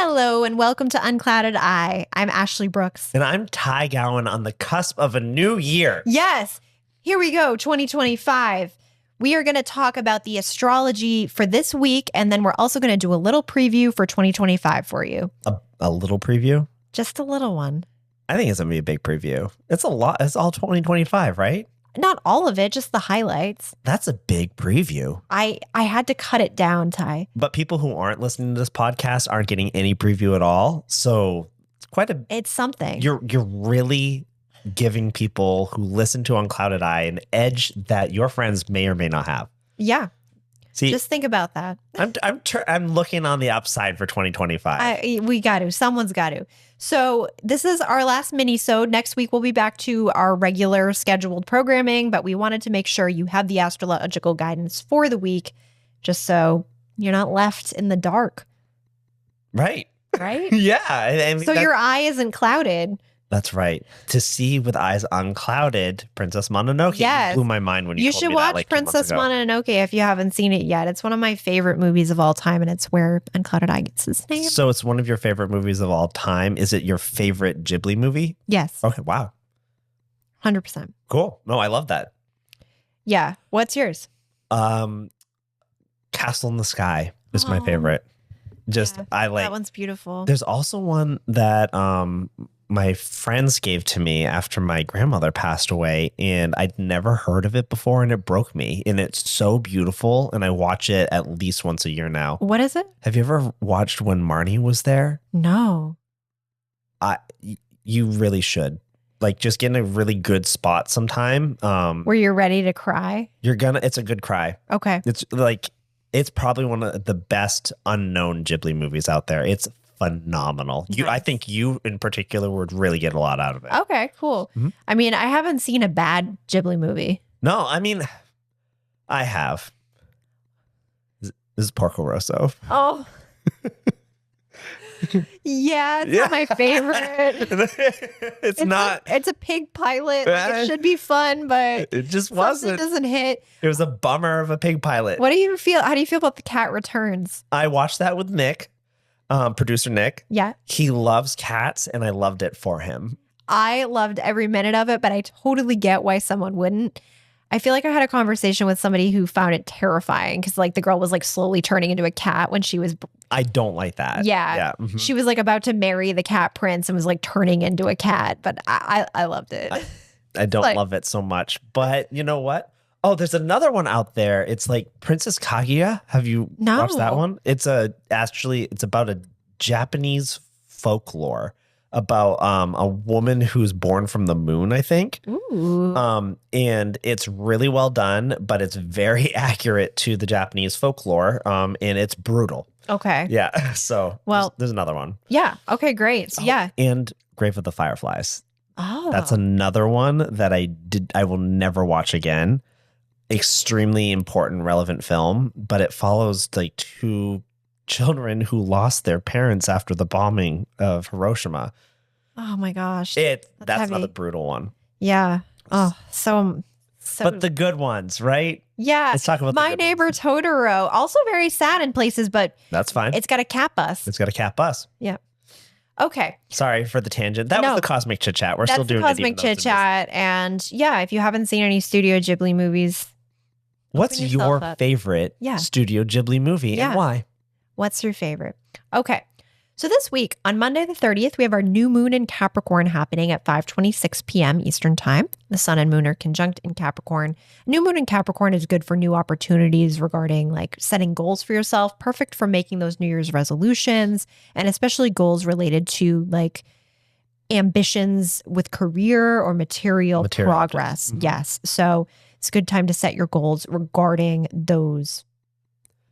Hello and welcome to Unclouded Eye. I'm Ashley Brooks. And I'm Ty Gowan on the cusp of a new year. Yes, here we go, 2025. We are going to talk about the astrology for this week, and then we're also going to do a little preview for 2025 for you. A little preview? Just a little one. I think it's going to be a big preview. It's a lot. It's all 2025, right? Not all of it, just the highlights. That's a big preview. I had to cut it down, Ty. But people who aren't listening to this podcast aren't getting any preview at all. So it's something. You're really giving people who listen to Unclouded Eye an edge that your friends may or may not have. Yeah. See, just think about that. I'm looking on the upside for 2025. We got to. Someone's got to. So this is our last mini-sode. Next week, we'll be back to our regular scheduled programming, but we wanted to make sure you have the astrological guidance for the week, just so you're not left in the dark. Right. Right? Yeah. I mean, so your eye isn't clouded. That's right. To see with eyes unclouded, Princess Mononoke. Yes. You blew my mind when you told me that. You should watch Princess Mononoke if you haven't seen it yet. It's one of my favorite movies of all time, and it's where Unclouded Eye gets his name. So it's one of your favorite movies of all time. Is it your favorite Ghibli movie? Yes. Okay, wow. 100%. Cool. No, I love that. Yeah. What's yours? Castle in the Sky is my favorite. I like that one's beautiful. There's also one that my friends gave to me after my grandmother passed away, and I'd never heard of it before, and it broke me. And it's so beautiful, and I watch it at least once a year now. What is it? Have you ever watched When Marnie Was There? No. You really should. Like, just get in a really good spot sometime. Where you're ready to cry? It's a good cry. Okay. It's probably one of the best unknown Ghibli movies out there. It's phenomenal. Nice. I think you in particular would really get a lot out of it. Okay, cool. Mm-hmm. I mean, I haven't seen a bad Ghibli movie. No, I mean, I have. This is Porco Rosso. Oh. Yeah, it's not my favorite. It's not. It's a pig pilot. It should be fun, but it just wasn't. It doesn't hit. It was a bummer of a pig pilot. What do you feel? How do you feel about The Cat Returns? I watched that with Nick, producer Nick. Yeah. He loves cats, and I loved it for him. I loved every minute of it, but I totally get why someone wouldn't. I feel like I had a conversation with somebody who found it terrifying because like the girl was like slowly turning into a cat when she was. I don't like that. Yeah. Mm-hmm. She was like about to marry the cat prince and was like turning into a cat, but I loved it. I don't love it so much, but you know what? Oh, there's another one out there. It's like Princess Kaguya. Have you watched that one? It's about a Japanese folklore about a woman who's born from the moon, I think. Ooh. And it's really well done, but it's very accurate to the Japanese folklore. And it's brutal. Okay. Yeah. So there's another one. Yeah. Okay, great. So, yeah. And Grave of the Fireflies. Oh. That's another one that I will never watch again. Extremely important, relevant film, but it follows like two children who lost their parents after the bombing of Hiroshima. Oh my gosh. That's another brutal one. Yeah. Oh, so but the good ones, right? Yeah. Let's talk about My Neighbor Totoro. Also very sad in places, but that's fine. It's got a cat bus. Yeah. Okay. Sorry for the tangent. That was the Cosmic Chit Chat. We're still doing Cosmic Chit Chat. And yeah, if you haven't seen any Studio Ghibli movies, what's your favorite Studio Ghibli movie and why? What's your favorite? Okay. So this week, on Monday the 30th, we have our new moon in Capricorn happening at 5:26 p.m. Eastern Time. The sun and moon are conjunct in Capricorn. New moon in Capricorn is good for new opportunities regarding like setting goals for yourself, perfect for making those New Year's resolutions, and especially goals related to like ambitions with career or material progress. Mm-hmm. Yes. So it's a good time to set your goals regarding those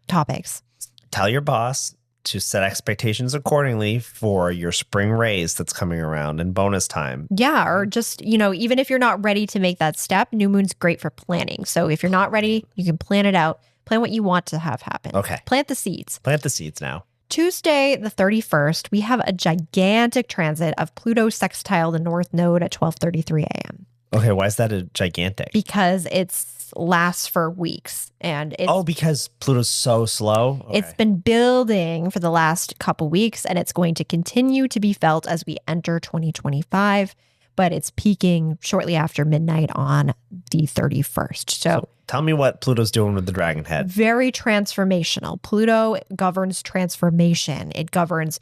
topics. Tell your boss to set expectations accordingly for your spring raise that's coming around and bonus time. Yeah, or just, even if you're not ready to make that step, new moon's great for planning. So if you're not ready, you can plan it out. Plan what you want to have happen. Okay. Plant the seeds. Plant the seeds now. Tuesday, the 31st, we have a gigantic transit of Pluto sextile the North Node at 12:33 a.m. Okay, why is that a gigantic? Because it's lasts for weeks and it's because Pluto's so slow. Okay. It's been building for the last couple weeks and it's going to continue to be felt as we enter 2025, but it's peaking shortly after midnight on the 31st. So tell me what Pluto's doing with the dragon head. Very transformational. Pluto governs transformation. It governs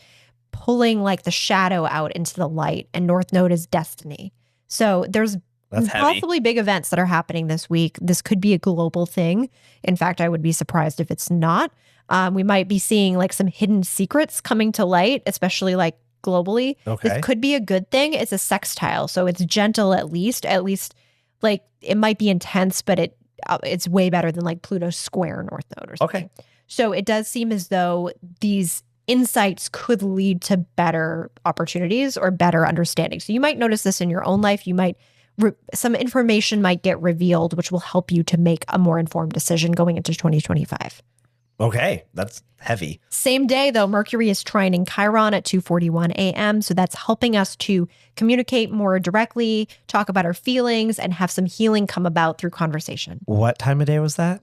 pulling like the shadow out into the light, and North Node is destiny. So there's possibly big events that are happening this week. This could be a global thing. In fact, I would be surprised if it's not. We might be seeing like some hidden secrets coming to light, especially like globally. Okay. This could be a good thing. It's a sextile, so it's gentle at least. At least like it might be intense, but it's way better than like Pluto square North Node or something. Okay. So it does seem as though these insights could lead to better opportunities or better understanding. So you might notice this in your own life. You might some information might get revealed, which will help you to make a more informed decision going into 2025. Okay, that's heavy. Same day, though, Mercury is trining Chiron at 2:41 a.m. So that's helping us to communicate more directly, talk about our feelings, and have some healing come about through conversation. What time of day was that?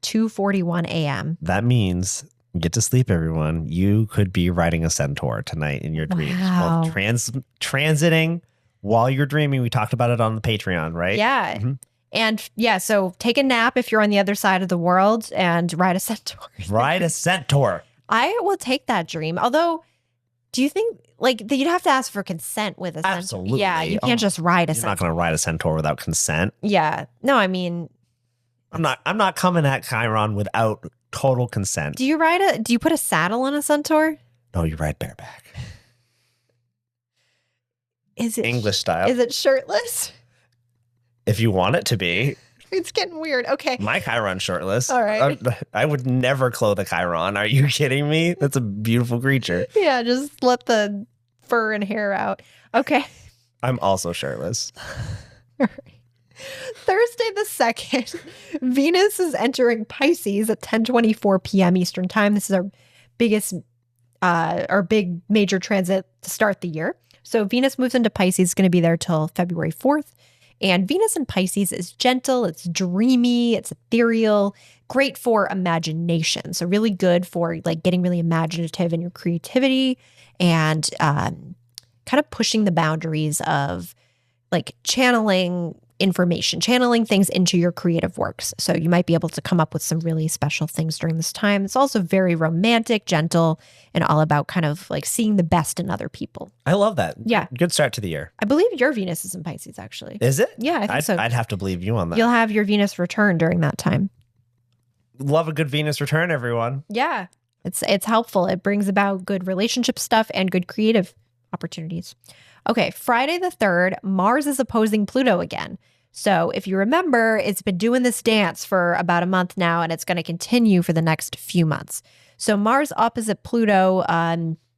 2:41 a.m. That means get to sleep, everyone. You could be riding a centaur tonight in your dreams. Wow. Well, transiting while you're dreaming. We talked about it on the Patreon, right? Yeah. Mm-hmm. And yeah, so take a nap if you're on the other side of the world and ride a centaur. Ride a centaur. I will take that dream. Although, do you think like you'd have to ask for consent with a centaur? Absolutely. Yeah, you can't just ride a centaur. You're not going to ride a centaur without consent. Yeah. No, I mean, I'm not coming at Chiron without total consent. do you put a saddle on a centaur? No, you ride bareback. Is it English style. Is it shirtless? If you want it to be. It's getting weird. Okay. My Chiron's shirtless. All right. I would never clothe a Chiron. Are you kidding me? That's a beautiful creature. Yeah, just let the fur and hair out. Okay. I'm also shirtless. All right. Thursday the 2nd, Venus is entering Pisces at 10:24 p.m. Eastern time. This is our big major transit to start the year. So Venus moves into Pisces, is going to be there till February 4th. And Venus in Pisces is gentle, it's dreamy, it's ethereal, great for imagination. So really good for like getting really imaginative in your creativity and kind of pushing the boundaries of like channeling information, channeling things into your creative works. So you might be able to come up with some really special things during this time. It's also very romantic, gentle, and all about kind of like seeing the best in other people. I love that. Yeah. Good start to the year. I believe your Venus is in Pisces, actually. Is it? Yeah, I think so. I'd have to believe you on that. You'll have your Venus return during that time. Love a good Venus return, everyone. Yeah. It's helpful. It brings about good relationship stuff and good creative opportunities. Okay, Friday the 3rd, Mars is opposing Pluto again. So if you remember, it's been doing this dance for about a month now, and it's going to continue for the next few months. So Mars opposite Pluto,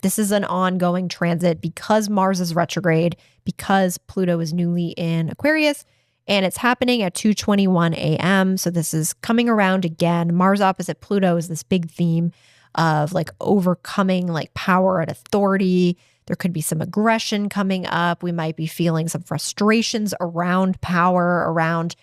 this is an ongoing transit because Mars is retrograde, because Pluto is newly in Aquarius, and it's happening at 2:21 a.m. So this is coming around again. Mars opposite Pluto is this big theme of like overcoming like power and authority. There could be some aggression coming up. We might be feeling some frustrations around power, around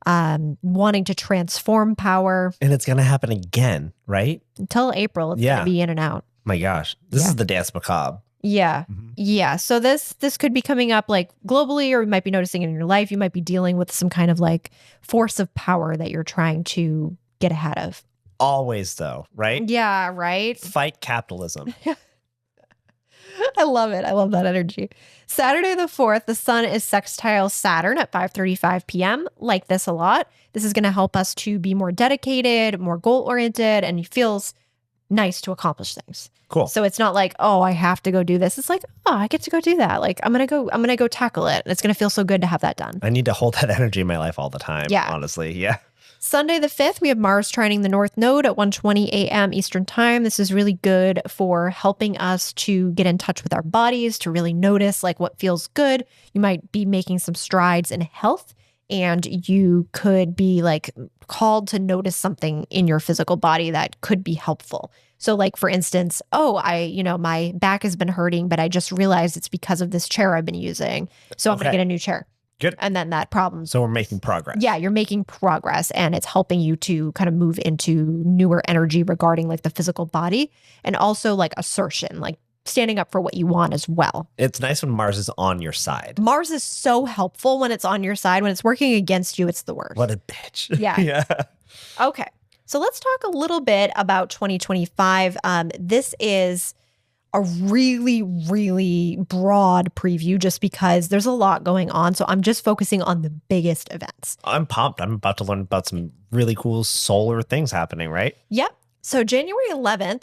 wanting to transform power. And it's going to happen again, right? Until April, it's going to be in and out. My gosh. This is the dance macabre. Yeah. Mm-hmm. Yeah. So this could be coming up like globally, or you might be noticing it in your life. You might be dealing with some kind of like force of power that you're trying to get ahead of. Always though, right? Yeah, right. Fight capitalism. I love it. I love that energy. Saturday the 4th, the sun is sextile Saturn at 5:35 p.m. Like this a lot. This is going to help us to be more dedicated, more goal-oriented, and it feels nice to accomplish things. Cool. So it's not like, oh, I have to go do this. It's like, oh, I get to go do that. Like I'm going to go tackle it. And it's going to feel so good to have that done. I need to hold that energy in my life all the time. Yeah. Honestly. Yeah. Sunday the 5th, we have Mars trining the North Node at 1:20 a.m. Eastern time. This is really good for helping us to get in touch with our bodies, to really notice like what feels good. You might be making some strides in health, and you could be like called to notice something in your physical body that could be helpful. So like, for instance, my back has been hurting, but I just realized it's because of this chair I've been using. So I'm going to get a new chair. Good. And then that problem. So we're making progress. Yeah, you're making progress, and it's helping you to kind of move into newer energy regarding like the physical body, and also like assertion, like standing up for what you want as well. It's nice when Mars is on your side. Mars is so helpful when it's on your side. When it's working against you, it's the worst. What a bitch. Yeah. Yeah. Okay. So let's talk a little bit about 2025. This is a really, really broad preview just because there's a lot going on. So I'm just focusing on the biggest events. I'm pumped. I'm about to learn about some really cool solar things happening, right? Yep. So January 11th,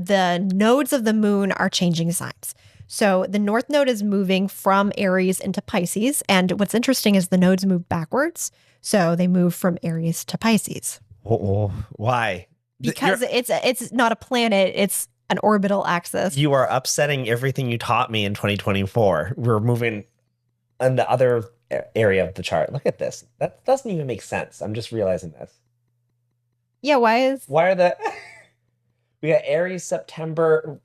the nodes of the moon are changing signs. So the North Node is moving from Aries into Pisces. And what's interesting is the nodes move backwards. So they move from Aries to Pisces. Oh, why? Because it's not a planet, it's an orbital axis. You are upsetting everything you taught me in 2024. We're moving on the other area of the chart. Look at this. That doesn't even make sense. I'm just realizing this. Yeah, why are the we got Aries, September,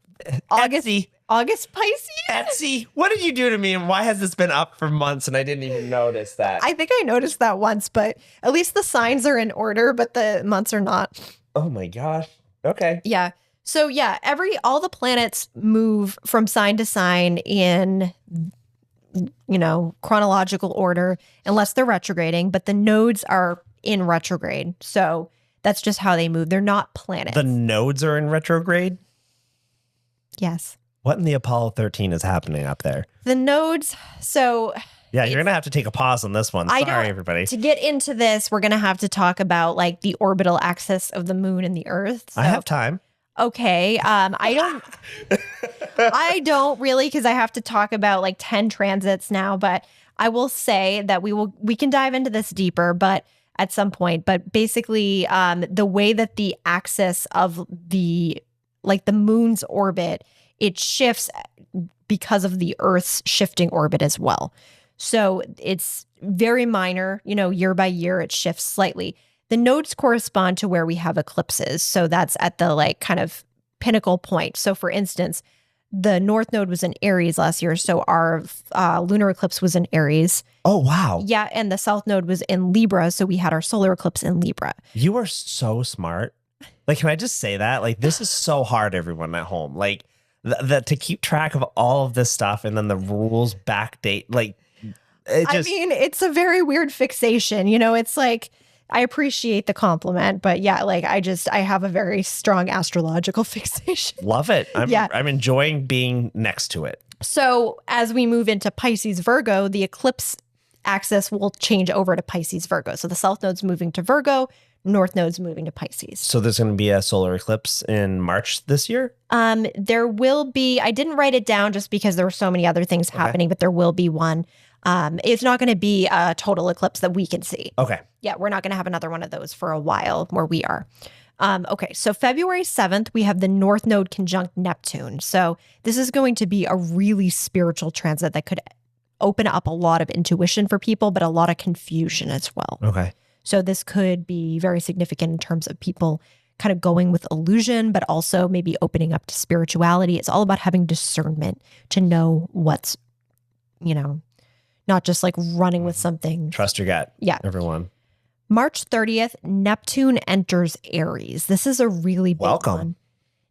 August Pisces? Etsy, what did you do to me, and why has this been up for months and I didn't even notice that? I think I noticed that once, but at least the signs are in order, but the months are not. Oh my gosh. Okay. Yeah. So yeah, all the planets move from sign to sign in, chronological order, unless they're retrograding, but the nodes are in retrograde. So that's just how they move. They're not planets. The nodes are in retrograde? Yes. What in the Apollo 13 is happening up there? The nodes, so... Yeah, you're going to have to take a pause on this one. Sorry, everybody. To get into this, we're going to have to talk about like the orbital axis of the moon and the Earth. So, I have time. Okay. I don't really, because I have to talk about like 10 transits now, but I will say that we can dive into this deeper, but at some point. But basically, the way that the axis of the moon's orbit, it shifts because of the Earth's shifting orbit as well. So it's very minor, year by year, it shifts slightly. The nodes correspond to where we have eclipses. So that's at the kind of pinnacle point. So for instance, the North Node was in Aries last year. So our lunar eclipse was in Aries. Oh, wow. Yeah. And the South Node was in Libra. So we had our solar eclipse in Libra. You are so smart. Can I just say that? This is so hard, everyone at home. To keep track of all of this stuff and then the rules backdate. It's a very weird fixation. It's I appreciate the compliment, but yeah, I have a very strong astrological fixation. Love it. I'm enjoying being next to it. So as we move into Pisces Virgo, the eclipse axis will change over to Pisces Virgo. So the South Node's moving to Virgo, North Node's moving to Pisces. So there's going to be a solar eclipse in March this year? There will be. I didn't write it down just because there were so many other things happening, but there will be one. It's not going to be a total eclipse that we can see. Okay. Yeah, we're not going to have another one of those for a while where we are. Okay, so February 7th, we have the North Node conjunct Neptune. So this is going to be a really spiritual transit that could open up a lot of intuition for people, but a lot of confusion as well. Okay. So this could be very significant in terms of people kind of going with illusion, but also maybe opening up to spirituality. It's all about having discernment to know what's, not just running with something. Trust your gut. Yeah. Everyone. March 30th, Neptune enters Aries. This is a really big one.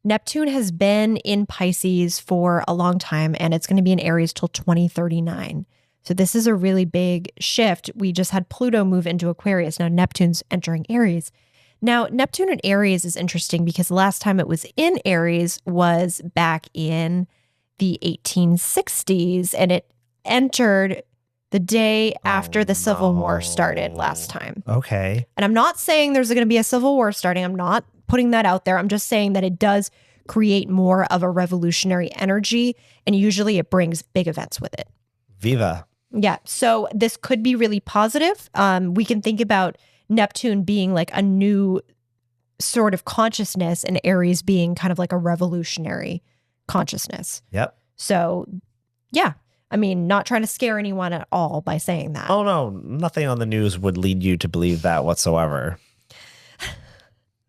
Neptune has been in Pisces for a long time, and it's going to be in Aries till 2039. So this is a really big shift. We just had Pluto move into Aquarius. Now Neptune's entering Aries. Now, Neptune in Aries is interesting because the last time it was in Aries was back in the 1860s, and it entered the day after the Civil War started last time. Okay. And I'm not saying there's going to be a Civil War starting. I'm not putting that out there. I'm just saying that it does create more of a revolutionary energy, and usually it brings big events with it. Viva. Yeah. So this could be really positive. We can think about Neptune being a new sort of consciousness, and Aries being kind of a revolutionary consciousness. Yep. So, yeah. Not trying to scare anyone at all by saying that. Oh, no. Nothing on the news would lead you to believe that whatsoever.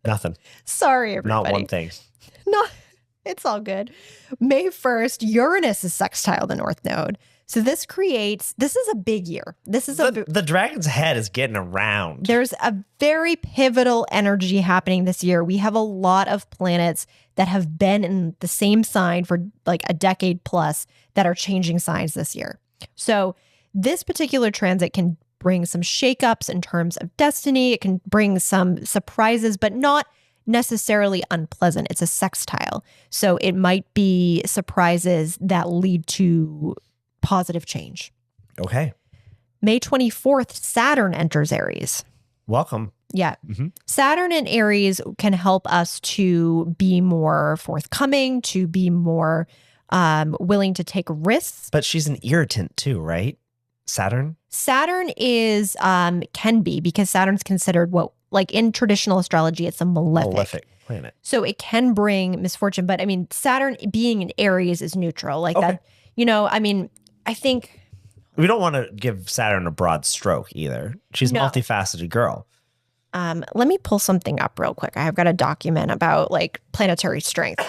Nothing. Sorry, everybody. Not one thing. No, it's all good. May 1st, Uranus is sextile the North Node. So this is a big year. The dragon's head is getting around. There's a very pivotal energy happening this year. We have a lot of planets that have been in the same sign for like a decade plus that are changing signs this year. So this particular transit can bring some shakeups in terms of destiny. It can bring some surprises, but not necessarily unpleasant. It's a sextile. So it might be surprises that lead to positive change. Okay. May 24th, Saturn enters Aries. Welcome. Yeah. Saturn in Aries can help us to be more forthcoming, to be more willing to take risks. But she's an irritant too, right? Saturn? Saturn is, can be, because Saturn's considered like in traditional astrology, it's a malefic planet. So it can bring misfortune. But I mean, Saturn being in Aries is neutral. Like that, I mean, I think we don't want to give Saturn a broad stroke either. She's a multifaceted girl. Let me pull something up real quick. I've got a document about like planetary strength.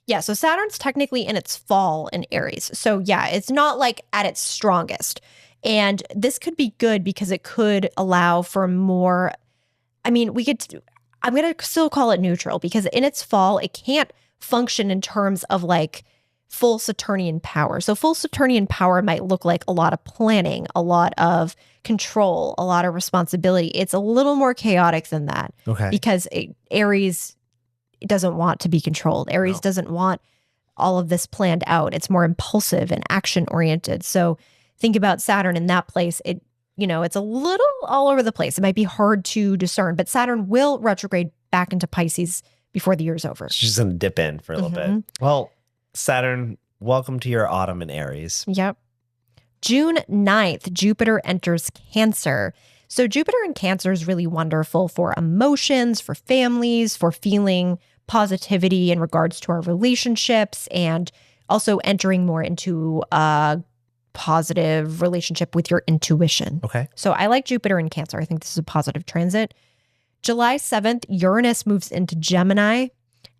Yeah, so Saturn's technically in its fall in Aries. So yeah, it's not like at its strongest. And this could be good because it could allow for more, I'm going to still call it neutral because in its fall, it can't function in terms of like full Saturnian power. So full Saturnian power might look like a lot of planning, a lot of control, a lot of responsibility. It's a little more chaotic than that. Okay. Because Aries doesn't want to be controlled. Aries doesn't want all of this planned out. It's more impulsive and action oriented. So think about Saturn in that place. It's a little all over the place. It might be hard to discern, but Saturn will retrograde back into Pisces before the year's over. She's going to dip in for a little bit. Well, Saturn, welcome to your autumn in Aries. Yep. June 9th, Jupiter enters Cancer. So Jupiter in Cancer is really wonderful for emotions, for families, for feeling positivity in regards to our relationships, and also entering more into a positive relationship with your intuition. Okay. So I like Jupiter in Cancer. I think this is a positive transit. July 7th, Uranus moves into Gemini.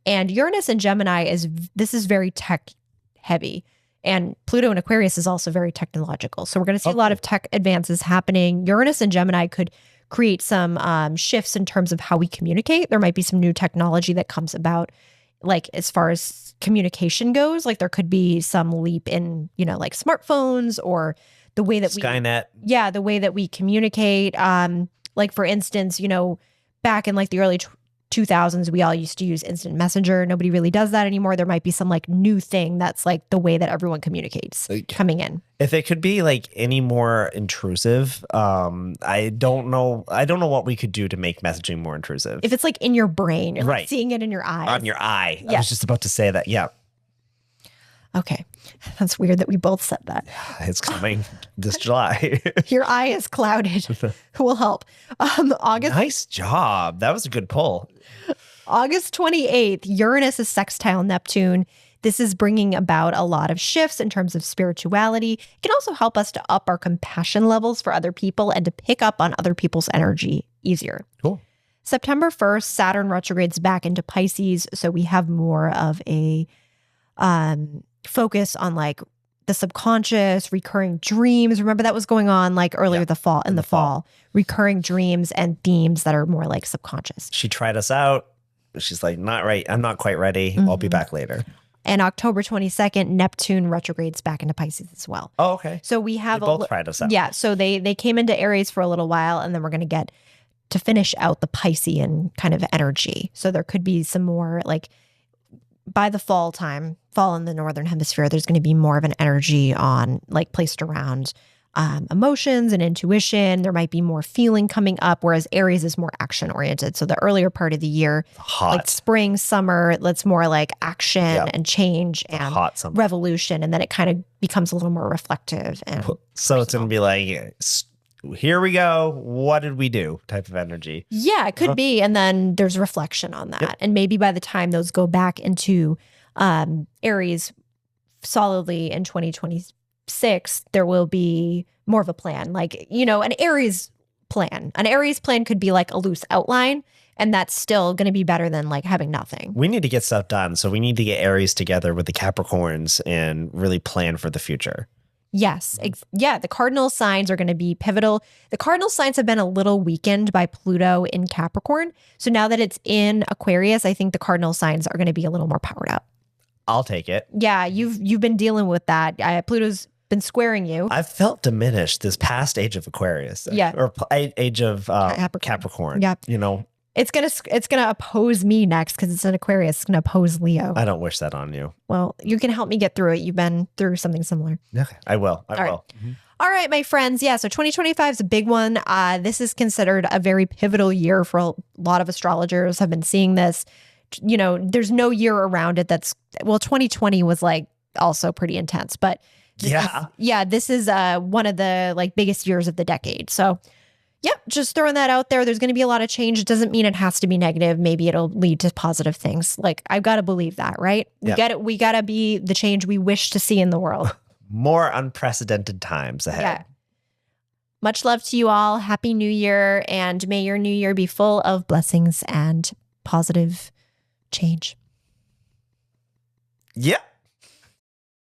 And Uranus in Gemini is very tech heavy. And Pluto in Aquarius is also very technological. So we're going to see a lot of tech advances happening. Uranus and Gemini could create some shifts in terms of how we communicate. There might be some new technology that comes about, like as far as communication goes. Like there could be some leap in, like smartphones or the way that Skynet. the way that we communicate. Like for instance, back in like the early 2000s, we all used to use instant messenger. Nobody really does that anymore. There might be some like new thing that's like the way that everyone communicates coming in. If it could be like any more intrusive, I don't know what we could do to make messaging more intrusive. If it's like in your brain, you're like seeing it in your eyes. On your eye. Yeah. I was just about to say that. Yeah. Okay. That's weird that we both said that. It's coming this July. Your eye is clouded. Will help. August. Nice job. That was a good pull. August 28th, Uranus is sextile Neptune. This is bringing about a lot of shifts in terms of spirituality. It can also help us to up our compassion levels for other people and to pick up on other people's energy easier. Cool. September 1st, Saturn retrogrades back into Pisces. So we have more of a focus on like the subconscious, recurring dreams. Remember that was going on like earlier in the fall, recurring dreams and themes that are more like subconscious. She tried us out. She's like, not right. I'm not quite ready. I'll be back later. And October 22nd, Neptune retrogrades back into Pisces as well. Oh, okay. So we have both tried us out. Yeah. So they came into Aries for a little while, and then we're going to get to finish out the Piscean kind of energy. So there could be some more like by the fall in the Northern Hemisphere, there's going to be more of an energy on like placed around emotions and intuition. There might be more feeling coming up, whereas Aries is more action oriented. So the earlier part of the year, like spring, summer, that's more like action and change and revolution. And then it kind of becomes a little more reflective. And so it's going to be like, here we go. What did we do? Type of energy. Yeah, it could be. And then there's reflection on that. Yep. And maybe by the time those go back into Aries solidly in 2026, there will be more of a plan. Like, an Aries plan. An Aries plan could be like a loose outline, and that's still going to be better than like having nothing. We need to get stuff done. So we need to get Aries together with the Capricorns and really plan for the future. Yes. Yeah. The cardinal signs are going to be pivotal. The cardinal signs have been a little weakened by Pluto in Capricorn. So now that it's in Aquarius, I think the cardinal signs are going to be a little more powered up. I'll take it. Yeah. You've been dealing with that. Pluto's been squaring you. I've felt diminished this past age of Aquarius. Yeah. Or age of Capricorn. Yeah. You know, it's gonna oppose me next because it's an Aquarius. It's gonna oppose Leo. I don't wish that on you. Well, you can help me get through it. You've been through something similar. Okay, I will. I will. Right. Mm-hmm. All right, my friends. Yeah, so 2025 is a big one. This is considered a very pivotal year for a lot of astrologers. Have been seeing this. You know, there's no year around it. 2020 was like also pretty intense, but this is one of the like biggest years of the decade. So. Yep, just throwing that out there. There's going to be a lot of change. It doesn't mean it has to be negative. Maybe it'll lead to positive things. Like, I've got to believe that, right? We got to be the change we wish to see in the world. More unprecedented times ahead. Yeah. Much love to you all. Happy New Year. And may your new year be full of blessings and positive change. Yep.